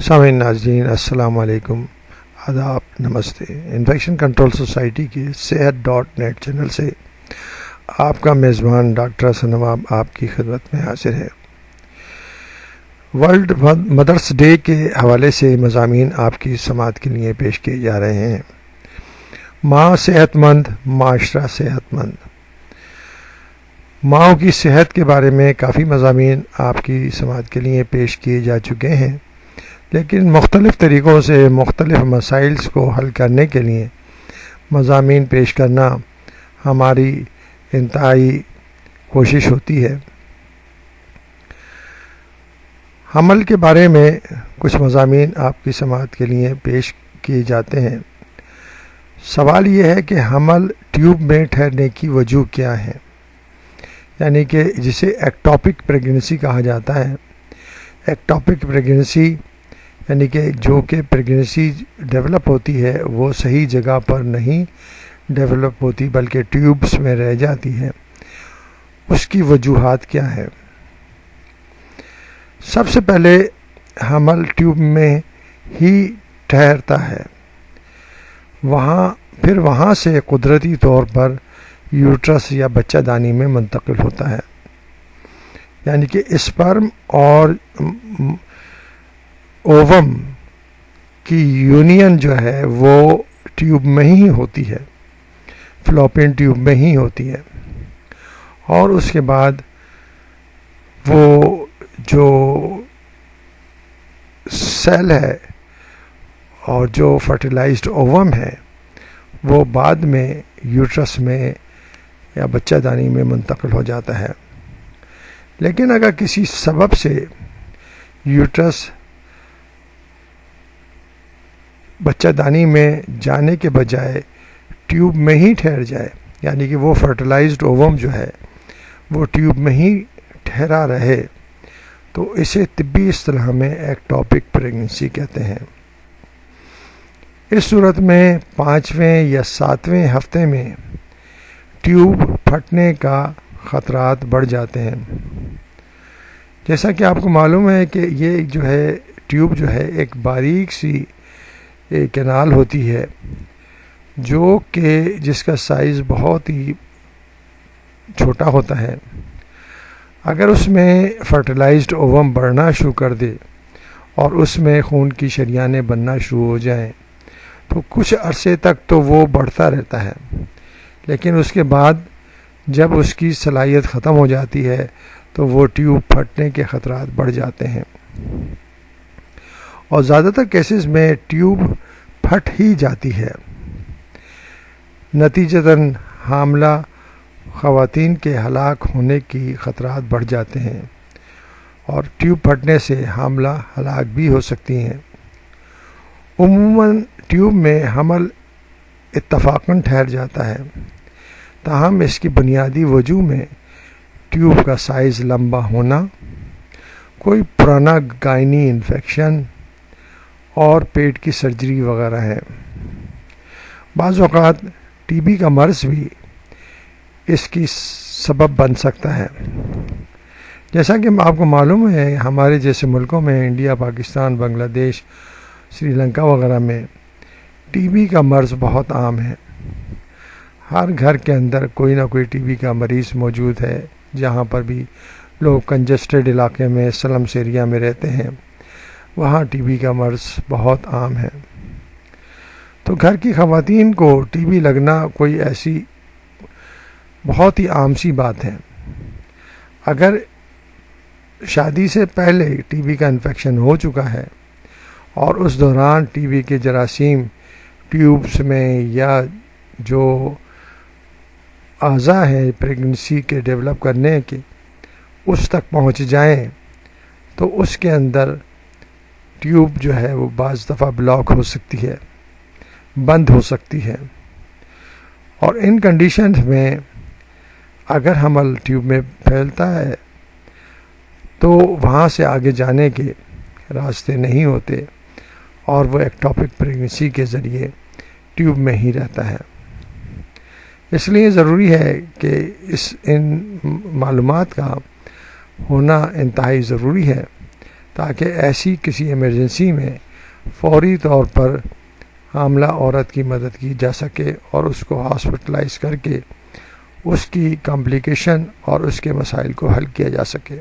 سامعین ناظرین السلام علیکم، آداب، نمستے۔ انفیکشن کنٹرول سوسائٹی کی صحت.net چینل سے آپ کا میزبان ڈاکٹر حسن نواب آپ کی خدمت میں حاضر ہے۔ ورلڈ مدرس ڈے کے حوالے سے مضامین آپ کی سماعت کے لیے پیش کیے جا رہے ہیں۔ ماں صحت مند، معاشرہ صحت مند۔ ماؤں کی صحت کے بارے میں کافی مضامین آپ کی سماعت کے لیے پیش کیے جا چکے ہیں، لیکن مختلف طریقوں سے مختلف مسائل کو حل کرنے کے لیے مضامین پیش کرنا ہماری انتہائی کوشش ہوتی ہے۔ حمل کے بارے میں کچھ مضامین آپ کی سماعت کے لیے پیش کیے جاتے ہیں۔ سوال یہ ہے کہ حمل ٹیوب میں ٹھہرنے کی وجوہ کیا ہے، یعنی کہ جسے ایکٹوپک پریگننسی کہا جاتا ہے۔ ایکٹوپک پریگننسی یعنی کہ جو کہ پریگننسی ڈیولپ ہوتی ہے وہ صحیح جگہ پر نہیں ڈیولپ ہوتی بلکہ ٹیوبس میں رہ جاتی ہے، اس کی وجوہات کیا ہے؟ سب سے پہلے حمل ٹیوب میں ہی ٹھہرتا ہے، وہاں سے قدرتی طور پر یوٹرس یا بچہ دانی میں منتقل ہوتا ہے، یعنی کہ اسپرم اور اووم کی یونین جو ہے وہ ٹیوب میں ہی ہوتی ہے، فلوپین ٹیوب میں ہی ہوتی ہے، اور اس کے بعد وہ جو سیل ہے اور جو فرٹیلائزڈ اووم ہے وہ بعد میں یوٹرس میں یا بچہ دانی میں منتقل ہو جاتا ہے۔ لیکن اگر کسی سبب سے یوٹرس بچہ دانی میں جانے کے بجائے ٹیوب میں ہی ٹھہر جائے، یعنی کہ وہ فرٹیلائزڈ اووم جو ہے وہ ٹیوب میں ہی ٹھہرا رہے، تو اسے طبی اصطلاح میں ایکٹوپک پریگننسی کہتے ہیں۔ اس صورت میں 5ویں یا 7ویں ہفتے میں ٹیوب پھٹنے کا خطرات بڑھ جاتے ہیں۔ جیسا کہ آپ کو معلوم ہے کہ یہ جو ہے ٹیوب جو ہے ایک باریک سی کینال ہوتی ہے جو کہ جس کا سائز بہت ہی چھوٹا ہوتا ہے۔ اگر اس میں فرٹیلائزڈ اووم بڑھنا شروع کر دے اور اس میں خون کی شریانیں بننا شروع ہو جائیں تو کچھ عرصے تک تو وہ بڑھتا رہتا ہے، لیکن اس کے بعد جب اس کی صلاحیت ختم ہو جاتی ہے تو وہ ٹیوب پھٹنے کے خطرات بڑھ جاتے ہیں، اور زیادہ تر کیسز میں ٹیوب پھٹ ہی جاتی ہے۔ نتیجتاً حاملہ خواتین کے ہلاک ہونے کی خطرات بڑھ جاتے ہیں، اور ٹیوب پھٹنے سے حاملہ ہلاک بھی ہو سکتی ہیں۔ عموماً ٹیوب میں حمل اتفاقاً ٹھہر جاتا ہے، تاہم اس کی بنیادی وجوہ میں ٹیوب کا سائز لمبا ہونا، کوئی پرانا گائنی انفیکشن اور پیٹ کی سرجری وغیرہ ہے۔ بعض اوقات ٹی بی کا مرض بھی اس کی سبب بن سکتا ہے۔ جیسا کہ آپ کو معلوم ہے ہمارے جیسے ملکوں میں انڈیا، پاکستان، بنگلہ دیش، سری لنکا وغیرہ میں ٹی بی کا مرض بہت عام ہے۔ ہر گھر کے اندر کوئی نہ کوئی ٹی بی کا مریض موجود ہے۔ جہاں پر بھی لوگ کنجسٹڈ علاقے میں سلمس ایریا میں رہتے ہیں وہاں ٹی بی کا مرض بہت عام ہے۔ تو گھر کی خواتین کو ٹی بی لگنا کوئی ایسی بہت ہی عام سی بات ہے۔ اگر شادی سے پہلے ٹی بی کا انفیکشن ہو چکا ہے اور اس دوران ٹی بی کے جراثیم ٹیوبس میں یا جو اعضاء ہیں پریگننسی کے ڈیولپ کرنے کے اس تک پہنچ جائیں تو اس کے اندر ٹیوب جو ہے وہ بعض دفعہ بلاک ہو سکتی ہے، بند ہو سکتی ہے، اور ان کنڈیشنز میں اگر حمل ٹیوب میں پھیلتا ہے تو وہاں سے آگے جانے کے راستے نہیں ہوتے اور وہ ایکٹوپک پریگننسی کے ذریعے ٹیوب میں ہی رہتا ہے۔ اس لیے ضروری ہے کہ ان معلومات کا ہونا انتہائی ضروری ہے تاکہ ایسی کسی ایمرجنسی میں فوری طور پر حاملہ عورت کی مدد کی جا سکے اور اس کو ہاسپٹلائز کر کے اس کی کمپلیکیشن اور اس کے مسائل کو حل کیا جا سکے۔